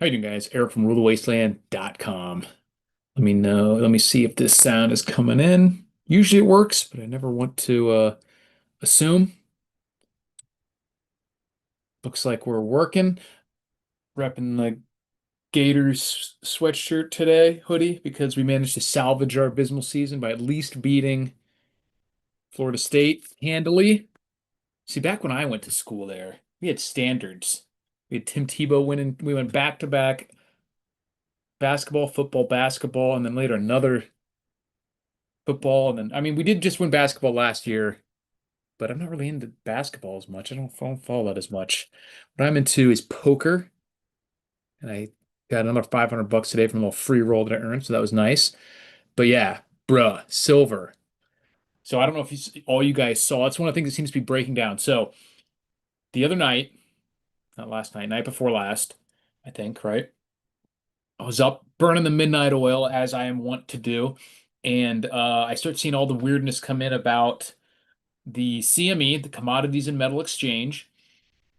How you doing, guys? Eric from rulewasteland.com. Let me know. Let me see if this sound is coming in. Usually it works, but I never want to assume. Looks like we're working. Repping the Gators sweatshirt today, hoodie, because we managed to salvage our abysmal season by at least beating Florida State handily. See, back when I went to school there, we had standards. We had Tim Tebow winning. We went back to back basketball, football, basketball, and then later another football, and then we did just win basketball last year, but I'm not really into basketball as much. I don't follow that as much. What I'm into is poker, and I got another 500 bucks today from a little free roll that I earned, so that was nice. But yeah, bruh, silver. So I don't know if all you guys saw. It's one of the things that seems to be breaking down. So the other night, not last night, night before last, I think, right? I was up burning the midnight oil as I am wont to do, and I start seeing all the weirdness come in about the CME, the Commodities and Metal Exchange,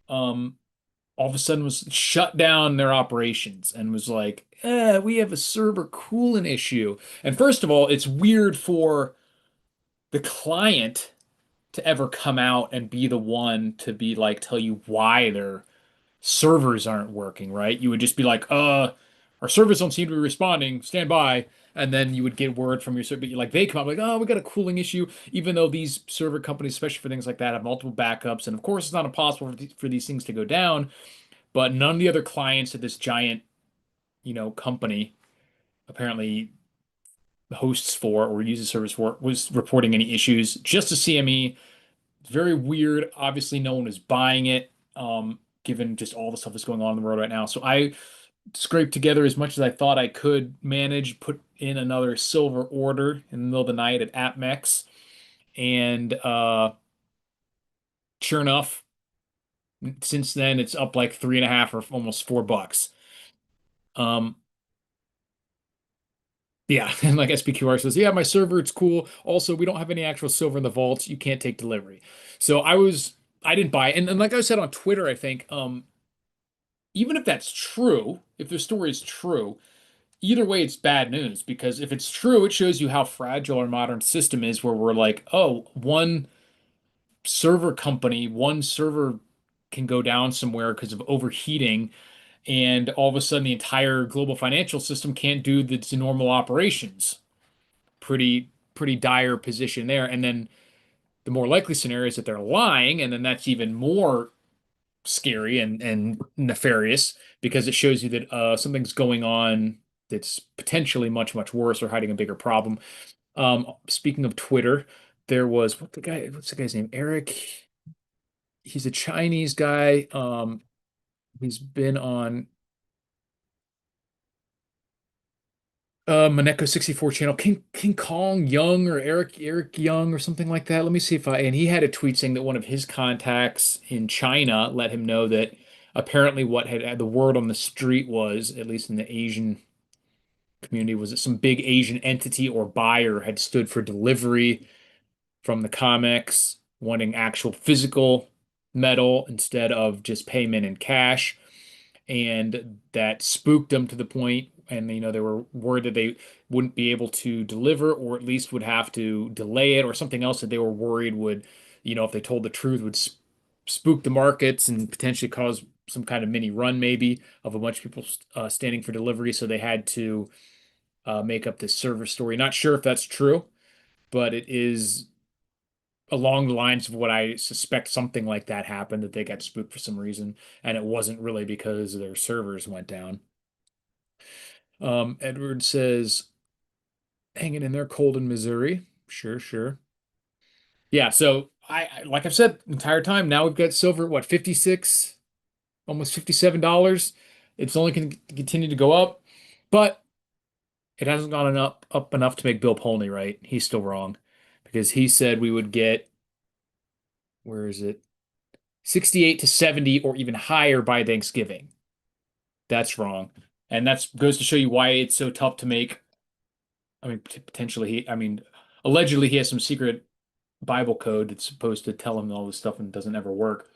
um, all of a sudden was shut down their operations and was like, we have a server coolant issue. And first of all, it's weird for the client to ever come out and be the one to be like, tell you why their servers aren't working, right? You would just be like, our servers don't seem to be responding, stand by. And then you would get word from your server, like they come up like, oh, we got a cooling issue, even though these server companies, especially for things like that, have multiple backups. And of course, it's not impossible for these things to go down, but none of the other clients at this giant, company apparently hosts for or uses service for was reporting any issues. Just a CME, very weird. Obviously, no one was buying it, given just all the stuff that's going on in the world right now. So I scraped together as much as I thought I could manage, put in another silver order in the middle of the night at AppMex, and sure enough, since then it's up like 3.5 or almost $4. Um, yeah, and like SPQR says, yeah, my server, it's cool. Also, we don't have any actual silver in the vaults. You can't take delivery. So I didn't buy it. And like I said on Twitter, I think, even if that's true, if the story is true, either way, it's bad news because if it's true, it shows you how fragile our modern system is, where we're like, oh, one server company, one server can go down somewhere because of overheating, and all of a sudden the entire global financial system can't do its normal operations. Pretty dire position there. And then the more likely scenario is that they're lying, and then that's even more scary and nefarious because it shows you that something's going on that's potentially much worse or hiding a bigger problem. Speaking of Twitter, there was what's the guy's name? Eric. He's a Chinese guy. He's been on Maneko 64 channel. King Kong Young or Eric Young or something like that. Let me see if I and he had a tweet saying that one of his contacts in China let him know that apparently what had the word on the street was, at least in the Asian community, was that some big Asian entity or buyer had stood for delivery from the comics, wanting actual physical metal instead of just payment in cash. And that spooked them to the point, and they were worried that they wouldn't be able to deliver, or at least would have to delay it, or something else that they were worried would, if they told the truth, would spook the markets and potentially cause some kind of mini run, maybe, of a bunch of people standing for delivery. So they had to make up this server story. Not sure if that's true, but it is along the lines of what I suspect something like that happened, that they got spooked for some reason, and it wasn't really because their servers went down. Edward says, hanging in there cold in Missouri. Sure, sure. Yeah, so like I've said the entire time, now we've got silver at what, 56, almost $57. It's only going to continue to go up, but it hasn't gone up enough to make Bill Polney right. He's still wrong because he said we would get, where is it? 68 to 70 or even higher by Thanksgiving. That's wrong. And that goes to show you why it's so tough to make. Potentially allegedly he has some secret Bible code that's supposed to tell him all this stuff and doesn't ever work.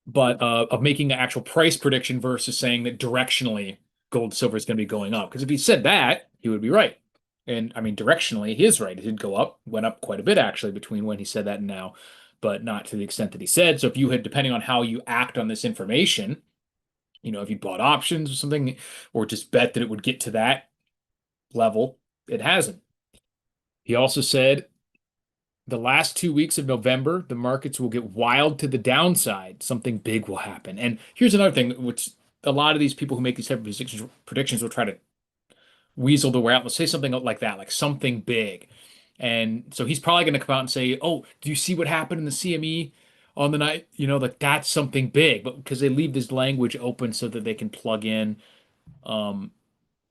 but of making an actual price prediction versus saying that directionally gold and silver is going to be going up. Because if he said that, he would be right. And I mean, directionally, he is right. It did go up, went up quite a bit actually between when he said that and now, but not to the extent that he said. So if you had, depending on how you act on this information, if you bought options or something, or just bet that it would get to that level, it hasn't. He also said the last 2 weeks of November, the markets will get wild to the downside. Something big will happen. And here's another thing, which a lot of these people who make these type of predictions will try to weasel their way out. Let's say something like that, like something big. And so he's probably going to come out and say, "Oh, do you see what happened in the CME on the night? Like that's something big." But because they leave this language open so that they can plug in um,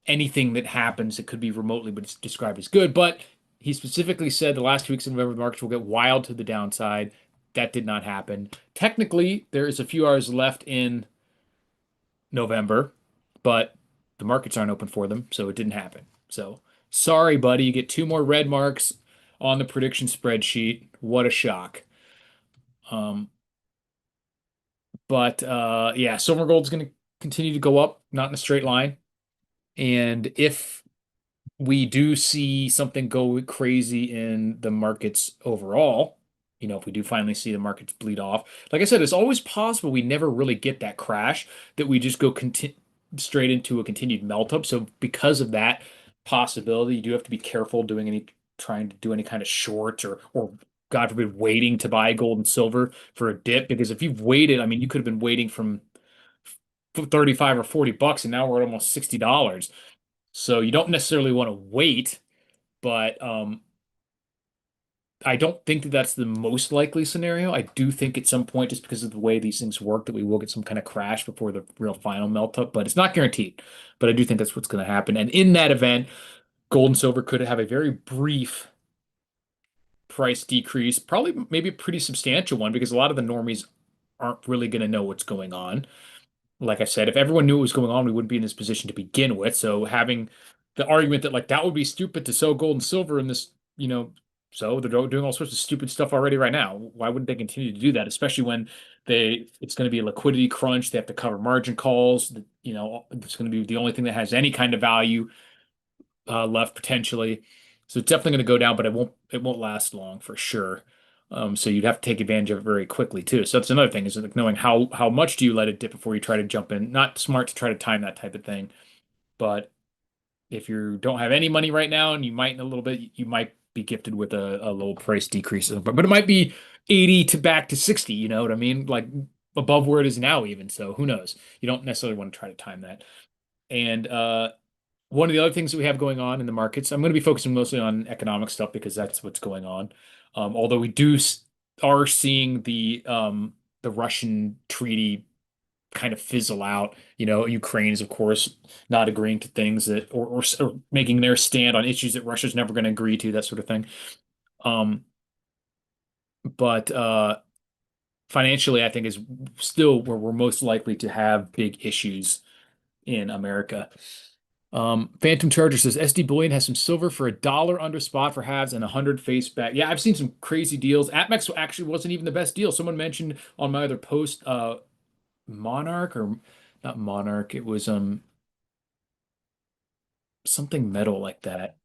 anything that happens that could be remotely, but it's described as good. But he specifically said the last 2 weeks of November, the markets will get wild to the downside. That did not happen. Technically, there is a few hours left in November, but the markets aren't open for them, so it didn't happen. So sorry, buddy, you get two more red marks on the prediction spreadsheet. What a shock. Um, but yeah, silver and gold is going to continue to go up, not in a straight line. And if we do see something go crazy in the markets overall, if we do finally see the markets bleed off, like I said, it's always possible we never really get that crash, that we just go straight into a continued melt up. So because of that possibility, you do have to be careful trying to do any kind of short or God forbid, waiting to buy gold and silver for a dip. Because if you've waited, I mean, you could have been waiting from 35 or $40 and now we're at almost $60. So you don't necessarily want to wait, but I don't think that that's the most likely scenario. I do think at some point, just because of the way these things work, that we will get some kind of crash before the real final melt up, but it's not guaranteed. But I do think that's what's going to happen. And in that event, gold and silver could have a very brief price decrease, probably maybe a pretty substantial one, because a lot of the normies aren't really going to know what's going on. Like I said, if everyone knew what was going on, we wouldn't be in this position to begin with. So having the argument that like that would be stupid to sell gold and silver in this, so they're doing all sorts of stupid stuff already right now. Why wouldn't they continue to do that? Especially when it's going to be a liquidity crunch. They have to cover margin calls. It's going to be the only thing that has any kind of value left potentially. So it's definitely going to go down, but it won't last long for sure. So you'd have to take advantage of it very quickly too. So that's another thing is like knowing how much do you let it dip before you try to jump in. Not smart to try to time that type of thing, but if you don't have any money right now and you might in a little bit, you might be gifted with a little price decrease. But it might be 80 to back to 60, you know what I mean? Like above where it is now even. So who knows? You don't necessarily want to try to time that. And one of the other things that we have going on in the markets, I'm going to be focusing mostly on economic stuff because that's what's going on. Although are seeing the Russian treaty kind of fizzle out. Ukraine is of course not agreeing to things that or making their stand on issues that Russia's never going to agree to, that sort of thing. Um, but financially, I think is still where we're most likely to have big issues in America. Phantom Charger says SD Bullion has some silver for $1 under spot for halves and 100 face back. Yeah, I've seen some crazy deals. APMEX actually wasn't even the best deal. Someone mentioned on my other post, Monarch or not Monarch. It was something metal like that.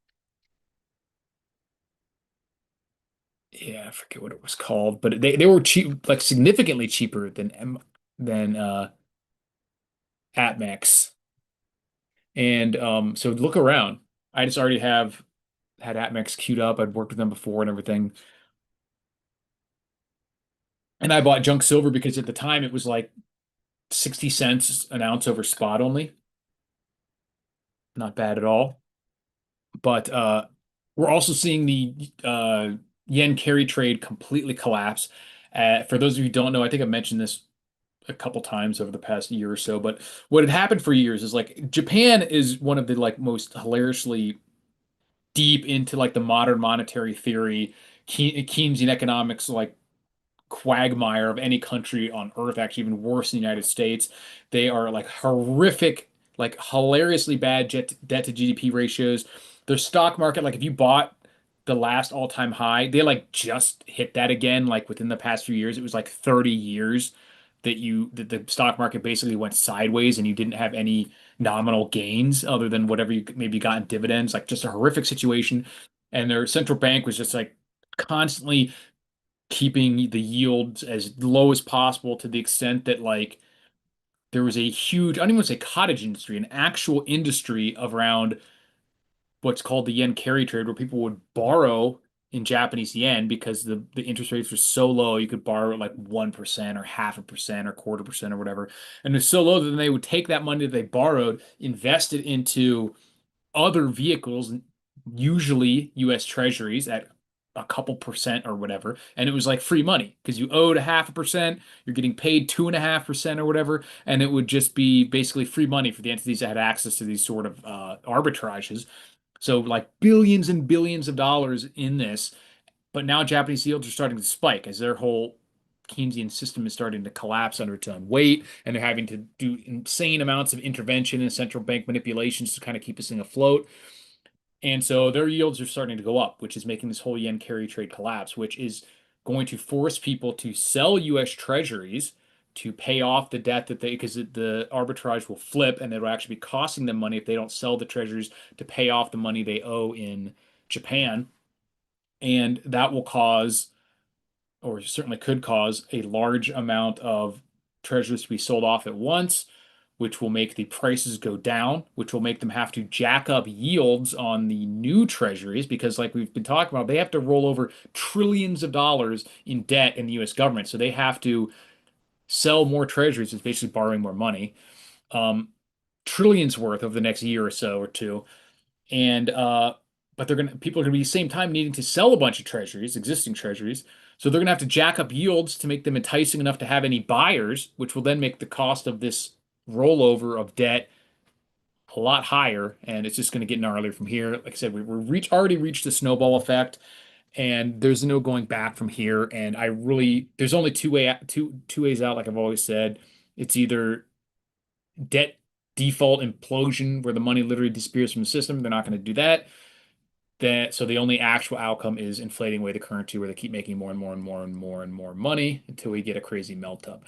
Yeah, I forget what it was called, but they were cheap, like significantly cheaper than APMEX. And so look around. I just already have had APMEX queued up. I'd worked with them before and everything. And I bought junk silver because at the time it was like 60 cents an ounce over spot only. Not bad at all. But we're also seeing the yen carry trade completely collapse. For those of you who don't know, I think I've mentioned this a couple times over the past year or so, but what had happened for years is like Japan is one of the like most hilariously deep into like the modern monetary theory, Keynesian economics, like quagmire of any country on earth, actually even worse than the United States. They are like horrific, like hilariously bad debt to GDP ratios. Their stock market, like if you bought the last all-time high, they like just hit that again, like within the past few years. It was like 30 years that the stock market basically went sideways and you didn't have any nominal gains other than whatever you maybe got in dividends, like just a horrific situation. And their central bank was just like constantly keeping the yields as low as possible to the extent that like there was a huge, I don't even want to say cottage industry, an actual industry around what's called the yen carry trade, where people would borrow in Japanese yen because the interest rates were so low, you could borrow at like 1% or 0.5% or 1/4% or whatever. And it's so low that then they would take that money that they borrowed, invest it into other vehicles, usually US Treasuries at a couple percent or whatever. And it was like free money because you owed 0.5%, you're getting paid 2.5% or whatever. And it would just be basically free money for the entities that had access to these sort of arbitrages. So like billions and billions of dollars in this, but now Japanese yields are starting to spike as their whole Keynesian system is starting to collapse under its own weight, and they're having to do insane amounts of intervention and central bank manipulations to kind of keep this thing afloat. And so their yields are starting to go up, which is making this whole yen carry trade collapse, which is going to force people to sell US treasuries to pay off the debt that they, because the arbitrage will flip and it'll actually be costing them money if they don't sell the treasuries to pay off the money they owe in Japan. And that will cause, or certainly could cause, a large amount of treasuries to be sold off at once, which will make the prices go down, which will make them have to jack up yields on the new treasuries because, like we've been talking about, they have to roll over trillions of dollars in debt in the US government. So they have to sell more treasuries, it's basically borrowing more money, trillions worth over the next year or so or two. And but people are gonna be at the same time needing to sell a bunch of treasuries, existing treasuries. So they're gonna have to jack up yields to make them enticing enough to have any buyers, which will then make the cost of this rollover of debt a lot higher, and it's just going to get gnarlier from here. Like I said, already reached the snowball effect, and there's no going back from here. And there's only two ways out. Like I've always said, it's either debt default implosion, where the money literally disappears from the system. They're not going to do that. So the only actual outcome is inflating away the currency, where they keep making more and more and more and more and more money until we get a crazy melt up.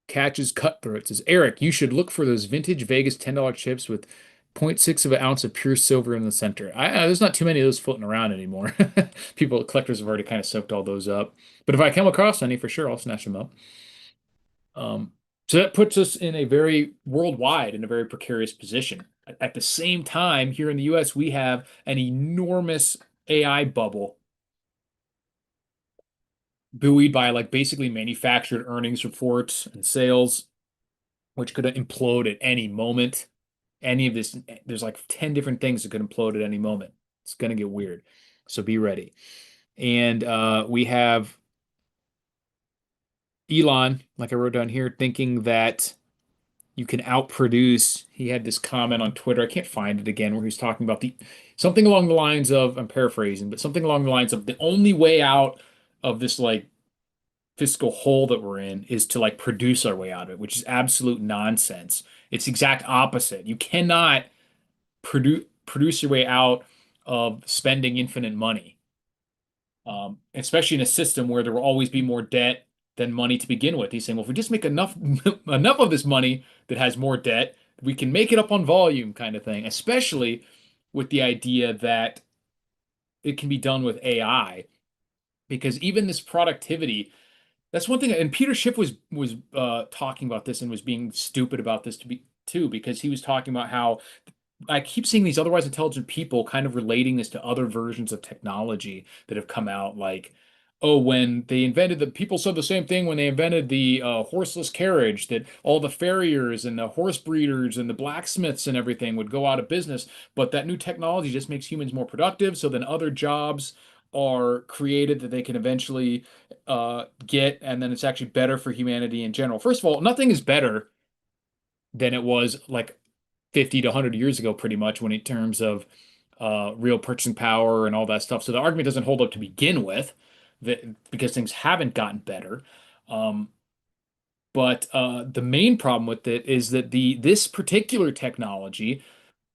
Catches Cutthroat says, Eric, you should look for those vintage Vegas $10 chips with zero point 0.6 of an ounce of pure silver in the center. There's not too many of those floating around anymore. Collectors have already kind of soaked all those up. But if I come across any, for sure, I'll snatch them up. So that puts us in a very worldwide in a very precarious position. At the same time, here in the US, we have an enormous AI bubble buoyed by like basically manufactured earnings reports and sales, which could implode at any moment. Any of this, there's like 10 different things that could implode at any moment. It's going to get weird. So be ready. And we have Elon, like I wrote down here, thinking that you can outproduce. He had this comment on Twitter. I can't find it again, where he's talking about something along the lines of, I'm paraphrasing, but something along the lines of the only way out of this like fiscal hole that we're in is to like produce our way out of it, which is absolute nonsense. It's the exact opposite. You cannot produce your way out of spending infinite money, especially in a system where there will always be more debt than money to begin with. He's saying, well, if we just make enough enough of this money that has more debt, we can make it up on volume, kind of thing. Especially with the idea that it can be done with AI, because even this productivity. That's one thing, and Peter Schiff was talking about this and was being stupid about this too, because he was talking about how I keep seeing these otherwise intelligent people kind of relating this to other versions of technology that have come out, like, oh, when they invented people said the same thing when they invented the horseless carriage, that all the farriers and the horse breeders and the blacksmiths and everything would go out of business, but that new technology just makes humans more productive, so then other jobs are created that they can eventually get, and then it's actually better for humanity in general. First of all, nothing is better than it was like 50 to 100 years ago, pretty much, when in terms of real purchasing power and all that stuff. So the argument doesn't hold up to begin with, because things haven't gotten better. Um, but the main problem with it is that this particular technology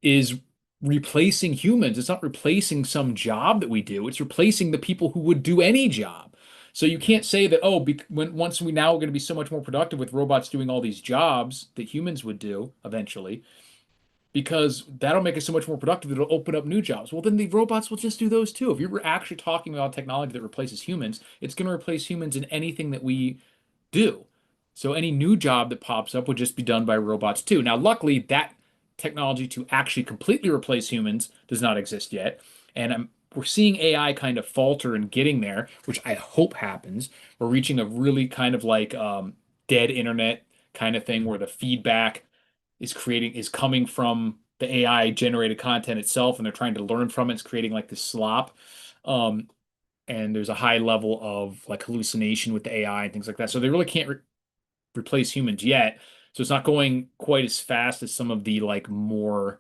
is replacing humans. It's not replacing some job that we do. It's replacing the people who would do any job. So you can't say that, oh, when once we now are going to be so much more productive with robots doing all these jobs that humans would do eventually, because that'll make us so much more productive, it'll open up new jobs. Well, then the robots will just do those too. If you're actually talking about technology that replaces humans, it's going to replace humans in anything that we do. So any new job that pops up would just be done by robots too. Now, luckily, that technology to actually completely replace humans does not exist yet. And we're seeing AI kind of falter and getting there, which I hope happens. We're reaching a really kind of like dead internet kind of thing where the feedback is coming from the AI generated content itself, and they're trying to learn from it. It's creating like this slop. Um, and there's a high level of like hallucination with the AI and things like that. So they really can't replace humans yet. So it's not going quite as fast as some of the like more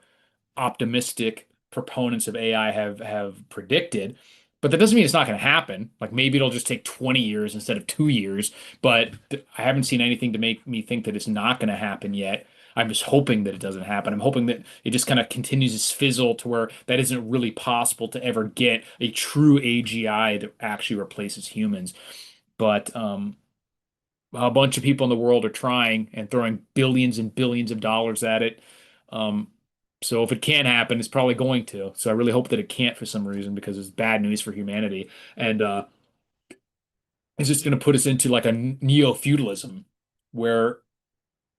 optimistic proponents of AI have predicted. But that doesn't mean it's not going to happen. Like maybe it'll just take 20 years instead of 2 years. But I haven't seen anything to make me think that it's not going to happen yet. I'm just hoping that it doesn't happen. I'm hoping that it just kind of continues to fizzle to where that isn't really possible to ever get a true AGI that actually replaces humans. But a bunch of people in the world are trying and throwing billions and billions of dollars at it. Um, so if it can happen, it's probably going to. So I really hope that it can't for some reason because it's bad news for humanity. And it's just going to put us into like a neo-feudalism where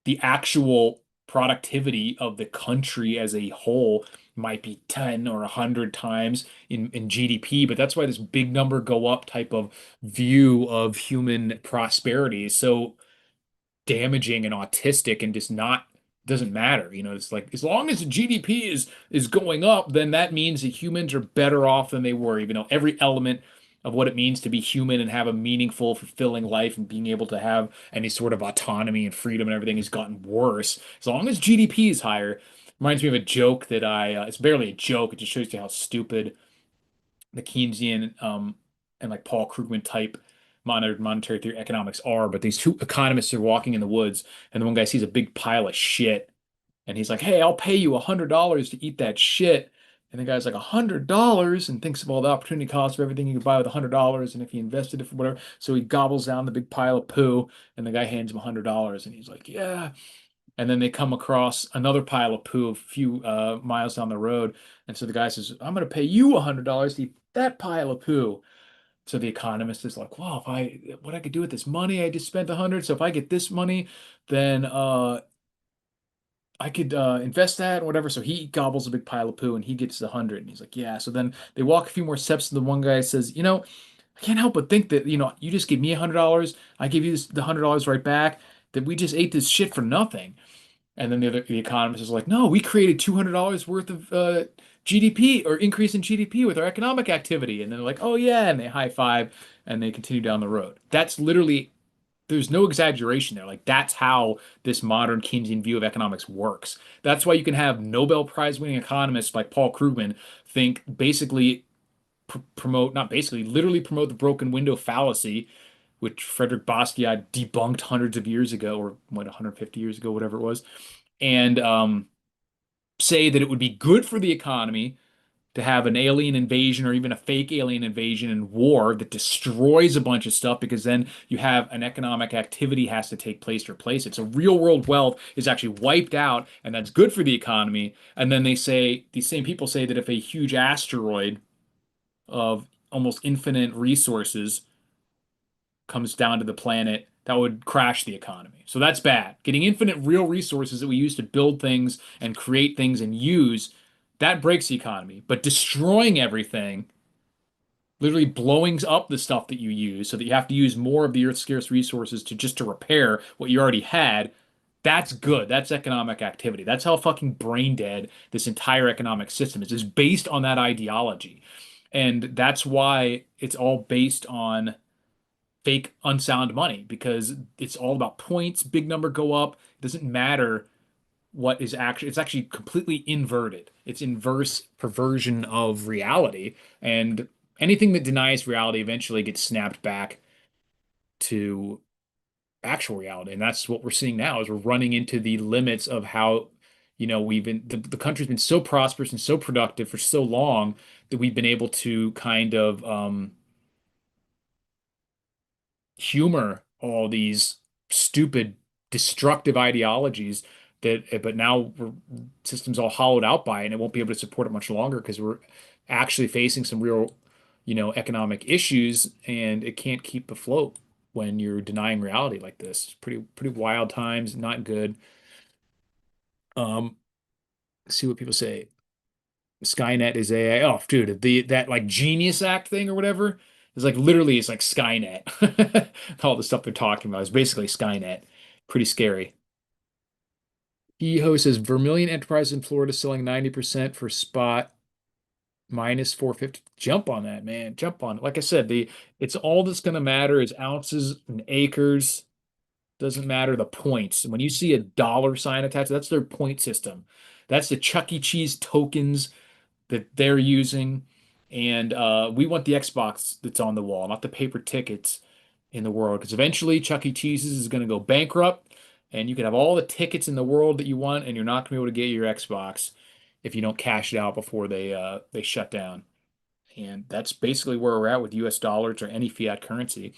the actual productivity of the country as a whole might be 10 or 100 times in GDP, but that's why this big number go up type of view of human prosperity is so damaging and autistic and just not doesn't matter. It's like as long as the GDP is going up, then that means that humans are better off than they were, even though every element of what it means to be human and have a meaningful, fulfilling life and being able to have any sort of autonomy and freedom and everything has gotten worse. As long as GDP is higher, reminds me of a joke that it's barely a joke. It just shows you how stupid the Keynesian and like Paul Krugman type monetary theory economics are. But these two economists are walking in the woods, and the one guy sees a big pile of shit, and he's like, "Hey, I'll pay you $100 to eat that shit." And the guy's like, $100, and thinks of all the opportunity costs of everything you could buy with $100, and if he invested it for whatever. So he gobbles down the big pile of poo, and the guy hands him $100, and he's like, "Yeah." And then they come across another pile of poo a few miles down the road. And so the guy says, I'm going to pay you $100 to eat that pile of poo. So the economist is like, well, if what I could do with this money, I just spent 100. So if I get this money, then I could invest that or whatever. So he gobbles a big pile of poo and he gets the 100. And he's like, yeah. So then they walk a few more steps. And the one guy says, I can't help but think that, you just gave me $100. I gave you the $100 right back, that we just ate this shit for nothing. And then the economist is like, no, we created $200 worth of GDP or increase in GDP with our economic activity. And they're like, oh yeah, and they high five and they continue down the road. That's literally, there's no exaggeration there. Like that's how this modern Keynesian view of economics works. That's why you can have Nobel Prize winning economists like Paul Krugman think basically promote, not basically, literally promote the broken window fallacy, which Frederick Basquiat debunked hundreds of years ago, or what, 150 years ago, whatever it was, and say that it would be good for the economy to have an alien invasion or even a fake alien invasion and war that destroys a bunch of stuff because then you have an economic activity has to take place to replace it. So real world wealth is actually wiped out and that's good for the economy. And then they say, these same people say that if a huge asteroid of almost infinite resources comes down to the planet, that would crash the economy. So that's bad. Getting infinite real resources that we use to build things and create things and use, that breaks the economy. But destroying everything, literally blowing up the stuff that you use so that you have to use more of the Earth's scarce resources to repair what you already had, that's good. That's economic activity. That's how fucking brain dead this entire economic system is based on that ideology. And that's why it's all based on fake unsound money because it's all about points, big number go up. It doesn't matter what is actually, it's actually completely inverted. It's inverse perversion of reality. And anything that denies reality eventually gets snapped back to actual reality. And that's what we're seeing now is we're running into the limits of how, we've been, the country's been so prosperous and so productive for so long that we've been able to kind of humor all these stupid, destructive ideologies but now systems all hollowed out by it, and it won't be able to support it much longer because we're actually facing some real, economic issues, and it can't keep afloat when you're denying reality like this. It's pretty wild times, not good. Um, see what people say. Skynet is AI. Oh, dude, that like Genius Act thing or whatever is like literally it's like Skynet. All the stuff they're talking about is basically Skynet. Pretty scary. EHO says Vermilion Enterprise in Florida selling 90% for spot minus 450. Jump on that, man. Jump on it. Like I said, the it's all that's gonna matter is ounces and acres. Doesn't matter the points. When you see a dollar sign attached, that's their point system. That's the Chuck E. Cheese tokens that they're using. And we want the Xbox that's on the wall, not the paper tickets in the world. Because eventually Chuck E. Cheese's is going to go bankrupt, and you can have all the tickets in the world that you want, and you're not going to be able to get your Xbox if you don't cash it out before they shut down. And that's basically where we're at with US dollars or any fiat currency.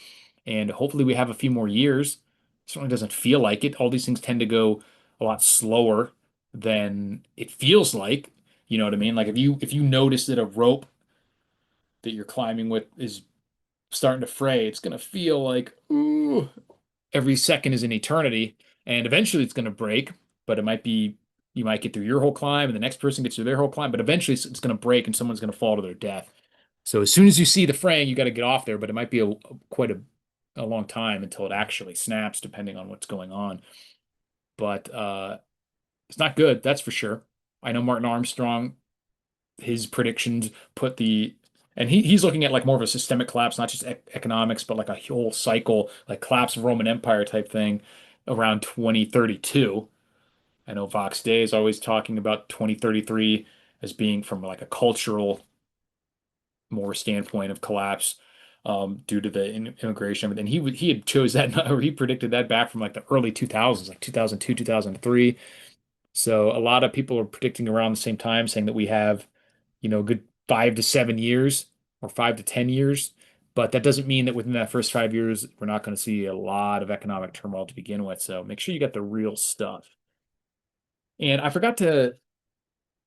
And hopefully we have a few more years. Certainly doesn't feel like it. All these things tend to go a lot slower than it feels like. You know what I mean? Like if you notice that a rope that you're climbing with is starting to fray, it's gonna feel like ooh, every second is an eternity, and eventually it's gonna break, but it might be you might get through your whole climb and the next person gets through their whole climb, but eventually it's gonna break and someone's gonna fall to their death. So as soon as you see the fraying, you got to get off there, but it might be quite a long time until it actually snaps, depending on what's going on. But it's not good, that's for sure. I know Martin Armstrong, his predictions put the and he's looking at like more of a systemic collapse, not just economics, but like a whole cycle, like collapse of Roman Empire type thing around 2032. I know Vox Day is always talking about 2033 as being from like a cultural more standpoint of collapse due to the immigration. And he had chose that or he predicted that back from like the early 2000s, like 2002, 2003. So a lot of people are predicting around the same time, saying that we have, a good 5 to 7 years or 5 to 10 years. But that doesn't mean that within that first 5 years, we're not going to see a lot of economic turmoil to begin with. So make sure you got the real stuff. And I forgot to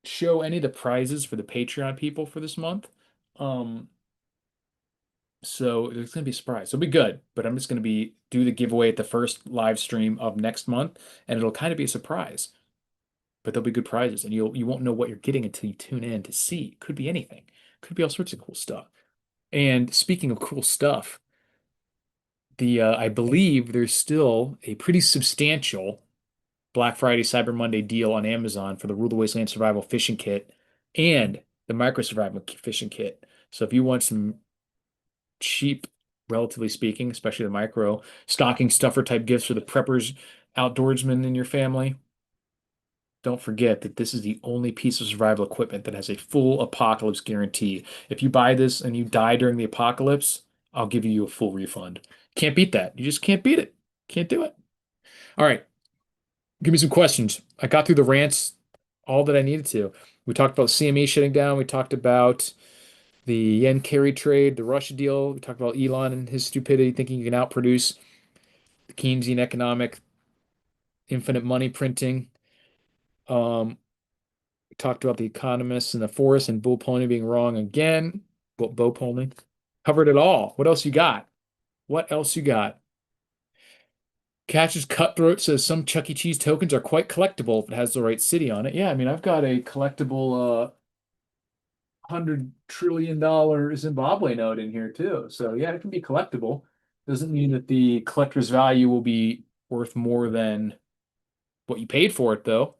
show any of the prizes for the Patreon people for this month. Um, So it's gonna be a surprise. It'll be good, but I'm just gonna be do the giveaway at the first live stream of next month, and it'll kind of be a surprise. But there'll be good prizes, and you won't know what you're getting until you tune in to see. It could be anything. Could be all sorts of cool stuff. And speaking of cool stuff, the I believe there's still a pretty substantial Black Friday Cyber Monday deal on Amazon for the Rule the Wasteland Survival Fishing Kit and the Micro Survival Fishing Kit. So if you want some cheap, relatively speaking, especially the micro stocking stuffer type gifts for the preppers, outdoorsmen in your family. Don't forget that this is the only piece of survival equipment that has a full apocalypse guarantee. If you buy this and you die during the apocalypse, I'll give you a full refund. Can't beat that. You just can't beat it. Can't do it. All right, give me some questions. I got through the rants, all that I needed to. We talked about CME shutting down. We talked about the yen carry trade, the Russia deal. We talked about Elon and his stupidity, thinking he can outproduce the Keynesian economic infinite money printing. We talked about the economists and the forest and bull pony being wrong again. Bow pony. Covered it all. What else you got? What else you got? Catches Cutthroat says some Chuck E. Cheese tokens are quite collectible if it has the right city on it. Yeah, I mean, I've got a collectible $100 trillion Zimbabwe note in here too. So yeah, it can be collectible. Doesn't mean that the collector's value will be worth more than what you paid for it though.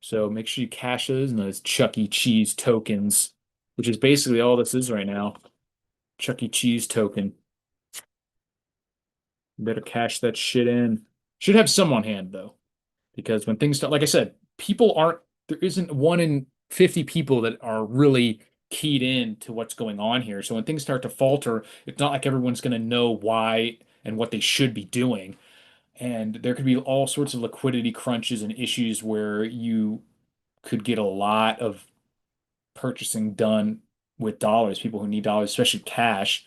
So make sure you cash those in those Chuck E. Cheese tokens, which is basically all this is right now. Chuck E. Cheese token. You better cash that shit in. Should have some on hand though, because when things start, like I said, people aren't, there isn't 1 in 50 people that are really keyed in to what's going on here. So when things start to falter, it's not like everyone's going to know why and what they should be doing. And there could be all sorts of liquidity crunches and issues where you could get a lot of purchasing done with dollars, people who need dollars, especially cash.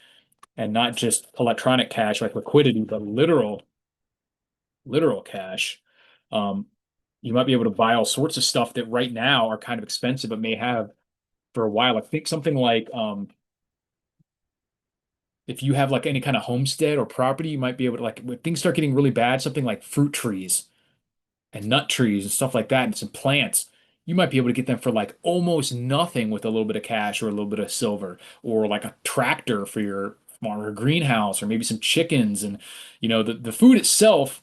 and not just electronic cash like liquidity, but literal cash, um, you might be able to buy all sorts of stuff that right now are kind of expensive, but may have for a while. I think something like if you have like any kind of homestead or property, you might be able to like when things start getting really bad, something like fruit trees and nut trees and stuff like that, and some plants. You might be able to get them for like almost nothing with a little bit of cash or a little bit of silver, or like a tractor for your farm or a greenhouse, or maybe some chickens. And the food itself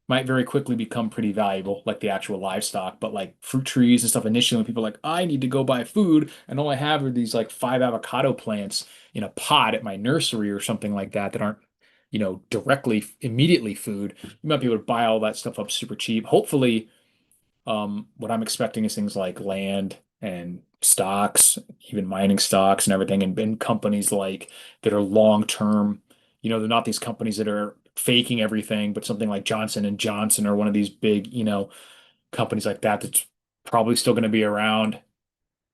might very quickly become pretty valuable, like the actual livestock. But like fruit trees and stuff, initially, when people are like, I need to go buy food, and all I have are these like 5 avocado plants in a pot at my nursery or something like that that aren't, directly immediately food. You might be able to buy all that stuff up super cheap. Hopefully, what I'm expecting is things like land and stocks, even mining stocks and everything, and companies like that are long term. They're not these companies that are faking everything, but something like Johnson and Johnson or one of these big, companies like that that's probably still going to be around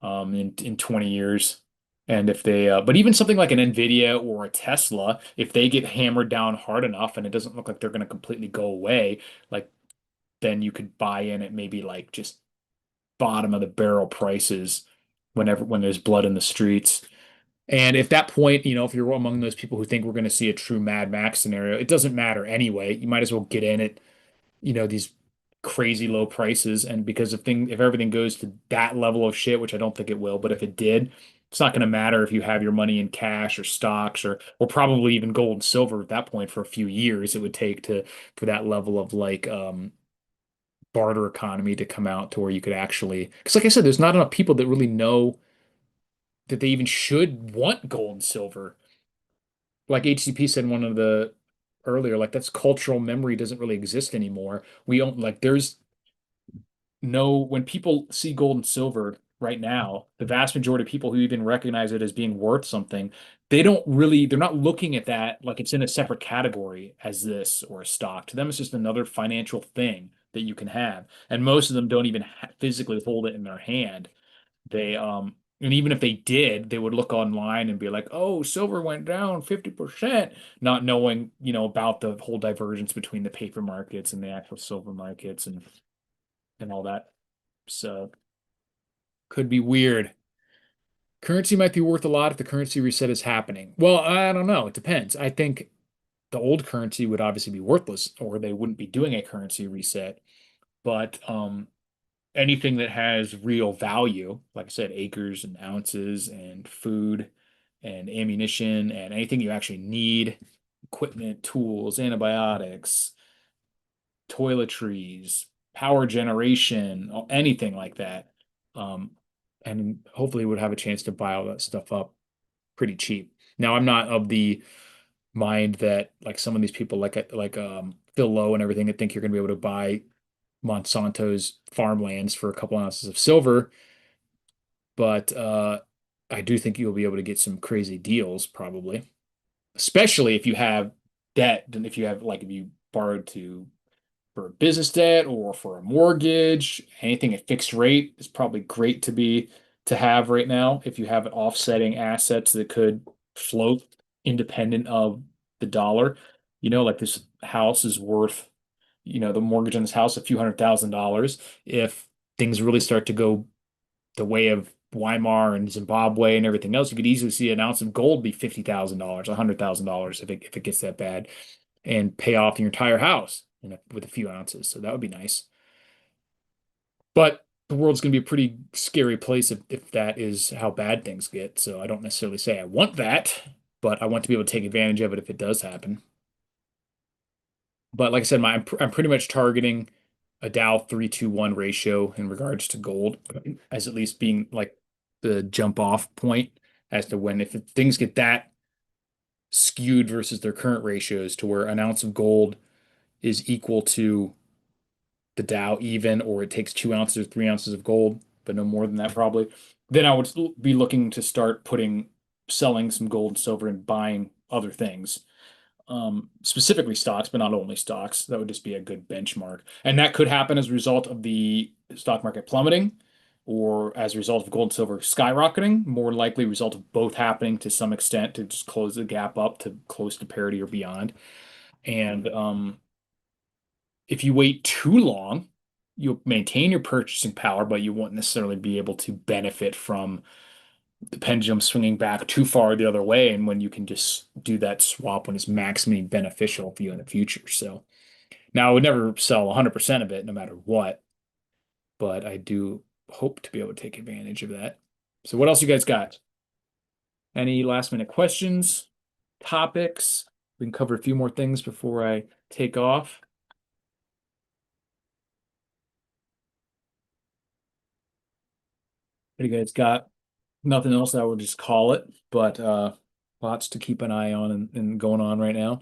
in 20 years. And if they, but even something like an Nvidia or a Tesla, if they get hammered down hard enough and it doesn't look like they're going to completely go away, like then you could buy in at maybe like just bottom of the barrel prices when there's blood in the streets. And if that point, if you're among those people who think we're going to see a true Mad Max scenario, it doesn't matter anyway. You might as well get in at, these crazy low prices. And because if everything goes to that level of shit, which I don't think it will, but if it did, it's not going to matter if you have your money in cash or stocks or probably even gold and silver at that point for a few years it would take to for that level of like barter economy to come out to where you could actually, because like I said, there's not enough people that really know that they even should want gold and silver. Like HCP said in one of the earlier, like that's cultural memory doesn't really exist anymore. We don't like there's no when people see gold and silver right now, the vast majority of people who even recognize it as being worth something, they're not looking at that like it's in a separate category as this or a stock. To them, it's just another financial thing that you can have. And most of them don't even physically hold it in their hand. And even if they did, they would look online and be like, "Oh, silver went down 50%," not knowing, about the whole divergence between the paper markets and the actual silver markets and all that. So could be weird. Currency might be worth a lot if the currency reset is happening. Well, I don't know. It depends. I think the old currency would obviously be worthless, or they wouldn't be doing a currency reset. But anything that has real value, like I said, acres and ounces and food and ammunition and anything you actually need, equipment, tools, antibiotics, toiletries, power generation, anything like that. Um, and hopefully would have a chance to buy all that stuff up pretty cheap. Now, I'm not of the mind that like some of these people like Phil Lowe and everything that think you're going to be able to buy Monsanto's farmlands for a couple ounces of silver, but I do think you'll be able to get some crazy deals probably, especially if you have debt and if you borrowed to for a business debt or for a mortgage, anything at fixed rate is probably great to have right now if you have offsetting assets that could float independent of the dollar. Like this house is worth, the mortgage on this house a few $100,000. If things really start to go the way of Weimar and Zimbabwe and everything else, you could easily see an ounce of gold be $50,000, $100,000 if it gets that bad, and pay off your entire house with a few ounces. So that would be nice. But the world's going to be a pretty scary place if that is how bad things get. So I don't necessarily say I want that, but I want to be able to take advantage of it if it does happen. But like I said, I'm pretty much targeting a Dow 3-2-1 ratio in regards to gold as at least being like the jump off point as to when if things get that skewed versus their current ratios to where an ounce of gold is equal to the Dow even, or it takes 2 ounces or 3 ounces of gold, but no more than that probably, then I would be looking to start selling some gold and silver and buying other things, specifically stocks, but not only stocks. That would just be a good benchmark. And that could happen as a result of the stock market plummeting, or as a result of gold and silver skyrocketing, more likely result of both happening to some extent to just close the gap up to close to parity or beyond. And if you wait too long, you'll maintain your purchasing power, but you won't necessarily be able to benefit from the pendulum swinging back too far the other way. And when you can just do that swap when it's maximally beneficial for you in the future. So now I would never sell 100% of it no matter what, but I do hope to be able to take advantage of that. So what else you guys got? Any last minute questions, topics? We can cover a few more things before I take off. What do you guys got? Nothing else, I would just call it, but lots to keep an eye on and going on right now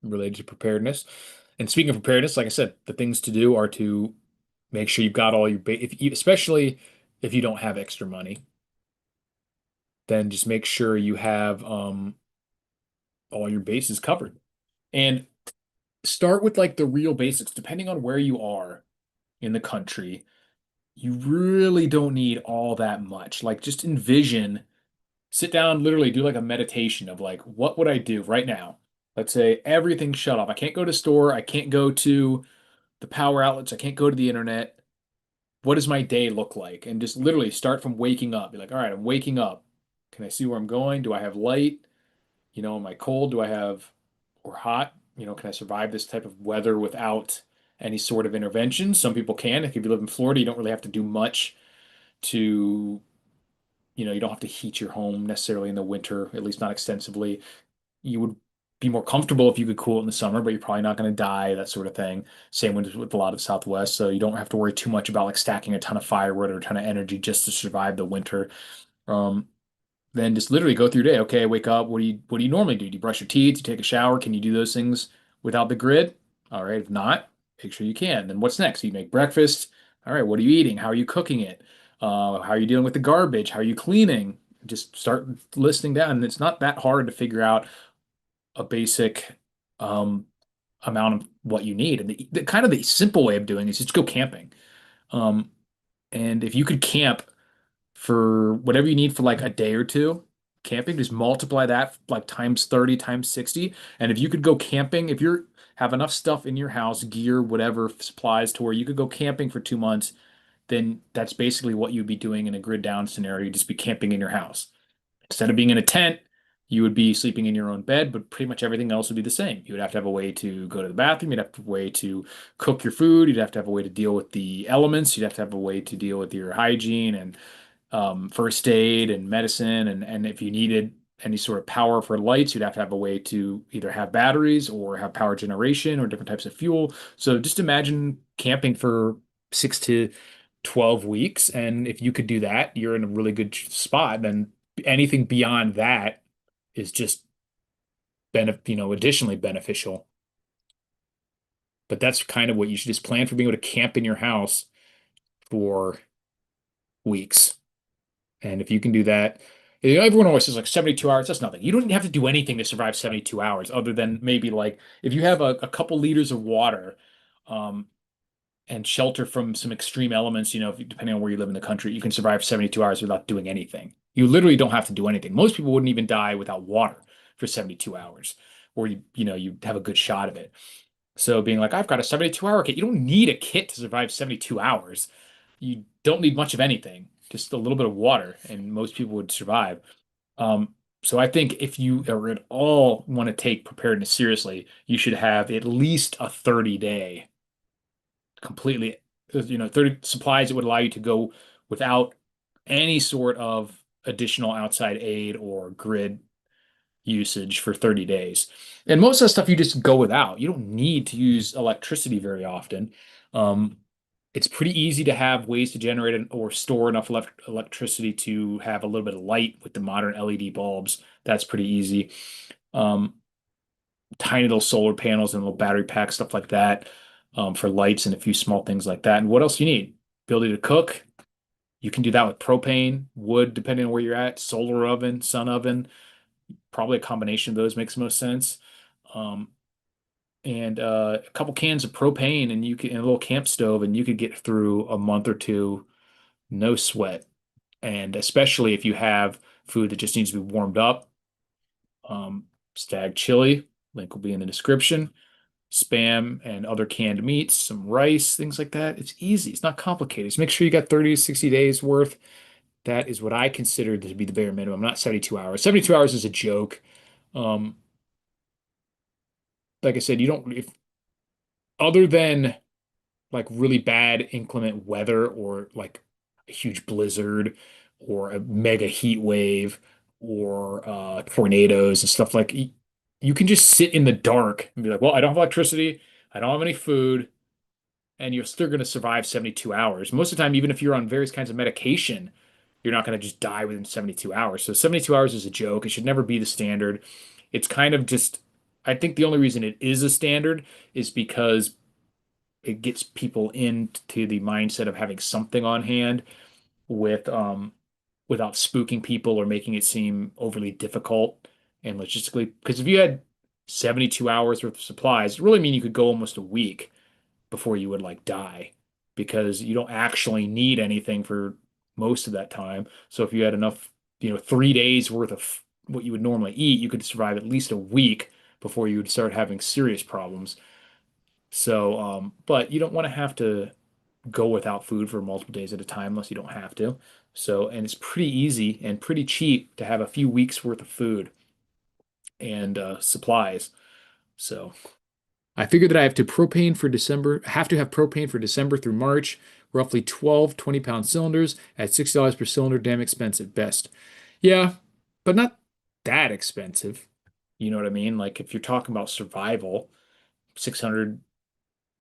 related to preparedness. And speaking of preparedness, like I said, the things to do are to make sure you've got all your if you, especially if you don't have extra money, then just make sure you have all your bases covered. And start with like the real basics, depending on where you are in the country. You really don't need all that much. Like just envision, sit down, literally do like a meditation of like, what would I do right now? Let's say everything's shut off. I can't go to store. I can't go to the power outlets. I can't go to the internet. What does my day look like? And just literally start from waking up. Be like, all right, I'm waking up. Can I see where I'm going? Do I have light? Am I cold? Do I have, or hot? Can I survive this type of weather without any sort of intervention? Some people can. If you live in Florida, you don't really have to do much to, you don't have to heat your home necessarily in the winter, at least not extensively. You would be more comfortable if you could cool it in the summer, but you're probably not going to die, that sort of thing. Same with a lot of Southwest. So you don't have to worry too much about like stacking a ton of firewood or a ton of energy just to survive the winter. Um, then just literally go through your day. Okay, wake up. What do you normally do? Do you brush your teeth? Do you take a shower? Can you do those things without the grid? All right. If not, make sure you can. Then what's next? You make breakfast. All right. What are you eating? How are you cooking it? How are you dealing with the garbage? How are you cleaning? Just start listing down. And it's not that hard to figure out a basic um, amount of what you need. And the kind of the simple way of doing it is just go camping. Um, and if you could camp for whatever you need for like a day or two camping, just multiply that like times 30 times 60. And if you could go camping, if you have enough stuff in your house, gear, whatever supplies to where you could go camping for 2 months, then that's basically what you'd be doing in a grid down scenario. You'd just be camping in your house. Instead of being in a tent, you would be sleeping in your own bed, but pretty much everything else would be the same. You would have to have a way to go to the bathroom. You'd have to have a way to cook your food. You'd have to have a way to deal with the elements. You'd have to have a way to deal with your hygiene and first aid and medicine. And if you needed any sort of power for lights, you'd have to have a way to either have batteries or have power generation or different types of fuel. So just imagine camping for 6 to 12 weeks. And if you could do that, you're in a really good spot. Then anything beyond that is just additionally beneficial. But that's kind of what you should just plan for being able to camp in your house for weeks. And if you can do that, everyone always says like 72 hours, that's nothing. You don't have to do anything to survive 72 hours other than maybe like if you have a couple liters of water, um, and shelter from some extreme elements, depending on where you live in the country, you can survive 72 hours without doing anything. You literally don't have to do anything. Most people wouldn't even die without water for 72 hours, or you have a good shot of it. So being like, I've got a 72-hour kit. You don't need a kit to survive 72 hours. You don't need much of anything, just a little bit of water, and most people would survive. Um, so I think if you are at all want to take preparedness seriously, you should have at least a 30-day completely, 30 supplies that would allow you to go without any sort of additional outside aid or grid usage for 30 days. And most of the stuff you just go without. You don't need to use electricity very often. Um, it's pretty easy to have ways to generate or store enough electricity to have a little bit of light with the modern LED bulbs. That's pretty easy. Um, Tiny little solar panels and little battery pack, stuff like that, for lights and a few small things like that. And what else you need? Ability to cook. You can do that with propane, wood, depending on where you're at, solar oven, sun oven. Probably a combination of those makes most sense. Um, and a couple cans of propane, and a little camp stove, and you could get through a month or two no sweat. And especially if you have food that just needs to be warmed up, stag chili, link will be in the description, spam and other canned meats, some rice, things like that. It's easy. It's not complicated. Just make sure you got 30 to 60 days worth. That is what I consider to be the bare minimum, not 72 hours. 72 hours is a joke. Um, like I said, you don't, if other than like really bad inclement weather or like a huge blizzard or a mega heat wave or tornadoes and stuff like you can just sit in the dark and be like, well, I don't have electricity, I don't have any food, and you're still going to survive 72 hours. Most of the time, even if you're on various kinds of medication, you're not going to just die within 72 hours. So 72 hours is a joke. It should never be the standard. It's kind of just, I think the only reason it is a standard is because it gets people into the mindset of having something on hand with without spooking people or making it seem overly difficult and logistically. Because if you had 72 hours worth of supplies, it really mean you could go almost a week before you would like die because you don't actually need anything for most of that time. So if you had enough, 3 days worth of what you would normally eat, you could survive at least a week before you would start having serious problems. So, but you don't want to have to go without food for multiple days at a time unless you don't have to. So, and it's pretty easy and pretty cheap to have a few weeks worth of food and supplies. So, I figured that I have to have propane for December through March, roughly 12 20-pound cylinders at $6 per cylinder, damn expensive best. Yeah, but not that expensive. You know what I mean? Like if you're talking about survival, 600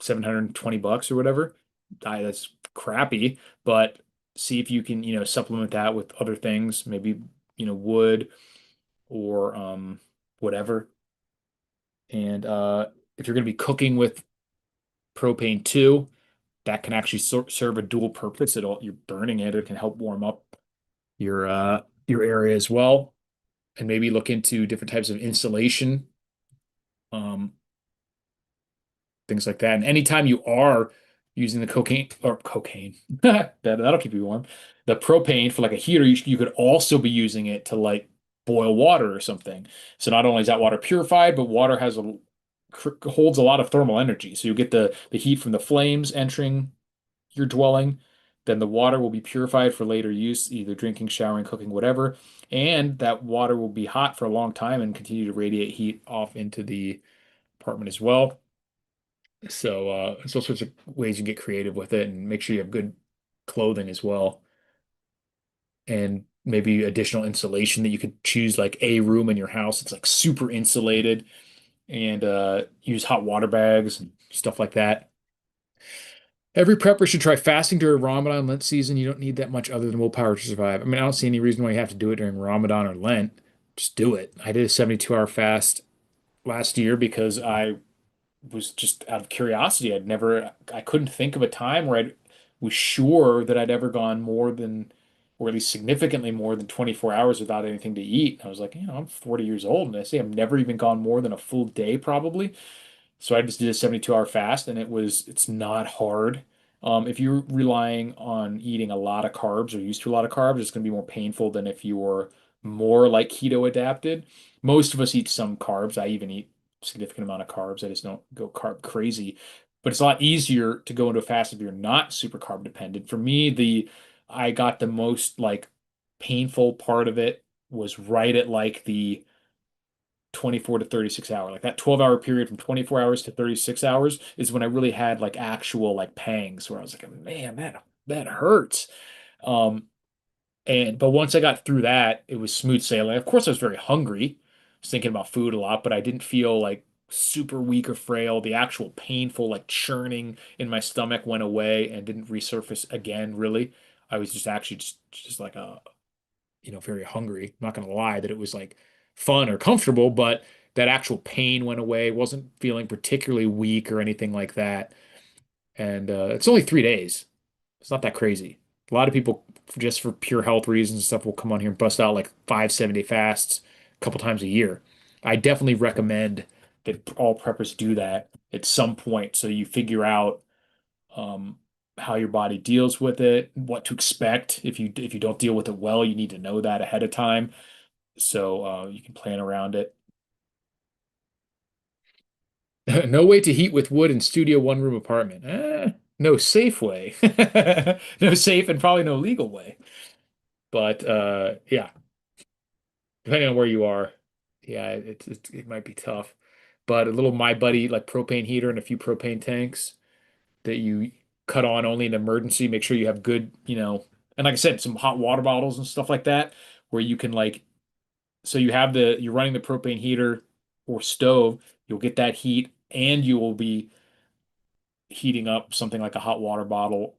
$720 or whatever. That's crappy, but see if you can, supplement that with other things, maybe, wood or whatever. And if you're going to be cooking with propane too, that can actually serve a dual purpose. You're burning it, it can help warm up your area as well. And maybe look into different types of insulation. Um, things like that. And anytime you are using the cocaine, that'll keep you warm. The propane for like a heater, you could also be using it to like boil water or something. So not only is that water purified, but water holds a lot of thermal energy. So you get the heat from the flames entering your dwelling. Then the water will be purified for later use, either drinking, showering, cooking, whatever. And that water will be hot for a long time and continue to radiate heat off into the apartment as well. So there's all sorts of ways you get creative with it and make sure you have good clothing as well. And maybe additional insulation that you could choose like a room in your house. It's like super insulated and use hot water bags and stuff like that. Every prepper should try fasting during Ramadan, Lent season. You don't need that much other than willpower to survive. I mean, I don't see any reason why you have to do it during Ramadan or Lent. Just do it. I did a 72-hour fast last year because I was just out of curiosity. I couldn't think of a time where I was sure that I'd ever gone more than, or at least significantly more than 24 hours without anything to eat. I was like, I'm 40 years old, and I say I've never even gone more than a full day probably. So I just did a 72-hour fast, and it's not hard. If you're relying on eating a lot of carbs or used to a lot of carbs, it's going to be more painful than if you're more like keto adapted. Most of us eat some carbs. I even eat a significant amount of carbs. I just don't go carb crazy. But it's a lot easier to go into a fast if you're not super carb dependent. For me, I got the most like painful part of it was right at like the 24 to 36 hour. Like that 12-hour period from 24 hours to 36 hours is when I really had like actual like pangs where I was like, man, that hurts. Um, but once I got through that, it was smooth sailing. Of course, I was very hungry. I was thinking about food a lot, but I didn't feel like super weak or frail. The actual painful like churning in my stomach went away and didn't resurface again, really. I was just actually just like a very hungry. I'm not gonna lie that it was like fun or comfortable, but that actual pain went away. Wasn't feeling particularly weak or anything like that. And it's only 3 days. It's not that crazy. A lot of people, just for pure health reasons and stuff, will come on here and bust out like 5 7 day fasts a couple times a year. I definitely recommend that all preppers do that at some point so you figure out um, how your body deals with it, what to expect. If you don't deal with it well, you need to know that ahead of time so you can plan around it. No way to heat with wood in studio one room apartment. No safe way. No safe and probably no legal way. But yeah, depending on where you are, yeah, it might be tough. But a little My Buddy like propane heater and a few propane tanks that you cut on only in emergency. Make sure you have good, and like I said, some hot water bottles and stuff like that, where you can like, so you're running the propane heater or stove, you'll get that heat and you will be heating up something like a hot water bottle,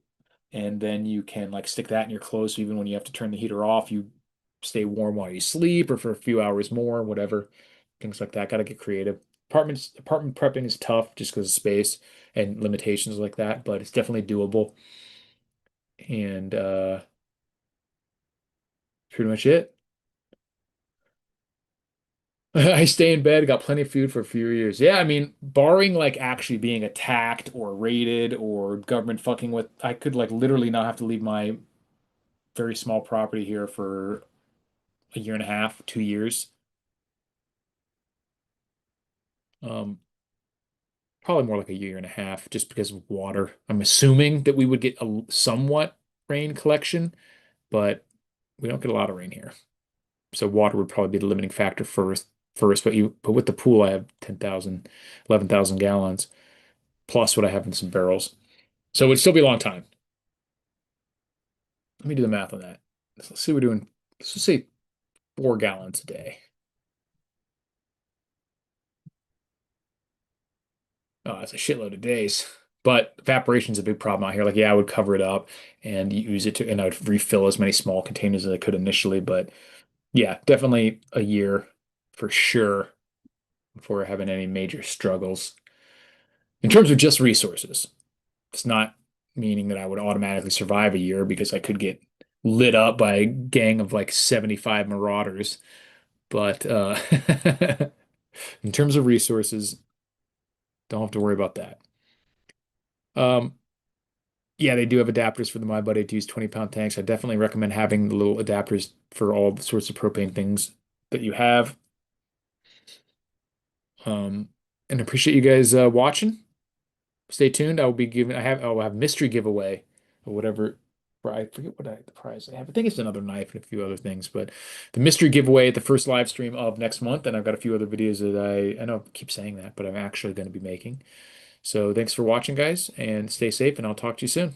and then you can like stick that in your clothes. So even when you have to turn the heater off, you stay warm while you sleep or for a few hours more, whatever. Things like that. Got to get creative. Apartment prepping is tough just because of space and limitations like that, but it's definitely doable. And pretty much it. I stay in bed, got plenty of food for a few years. Yeah, I mean, barring like actually being attacked or raided or government fucking with, I could like literally not have to leave my very small property here for a year and a half, 2 years. Um, Probably more like a year and a half just because of water. I'm assuming that we would get a somewhat rain collection, but we don't get a lot of rain here. So water would probably be the limiting factor first, but with the pool I have 10,000, 11,000 gallons plus what I have in some barrels. So it would still be a long time. Let me do the math on that. Let's see, we're doing, let's just say 4 gallons a day. Oh, that's a shitload of days. But evaporation is a big problem out here. Like, yeah, I would cover it up and use it to, and I would refill as many small containers as I could initially. But yeah, definitely a year for sure before having any major struggles. In terms of just resources, it's not meaning that I would automatically survive a year because I could get lit up by a gang of like 75 marauders. But in terms of resources, don't have to worry about that. Um, Yeah, they do have adapters for the My Buddy to use 20-pound tanks. I definitely recommend having the little adapters for all the sorts of propane things that you have. Um, and appreciate you guys watching. Stay tuned. I'll have mystery giveaway or whatever. I forget the prize I have. I think it's another knife and a few other things, but the mystery giveaway at the first live stream of next month. And I've got a few other videos that I know I keep saying that, but I'm actually going to be making. So thanks for watching, guys, and stay safe, and I'll talk to you soon.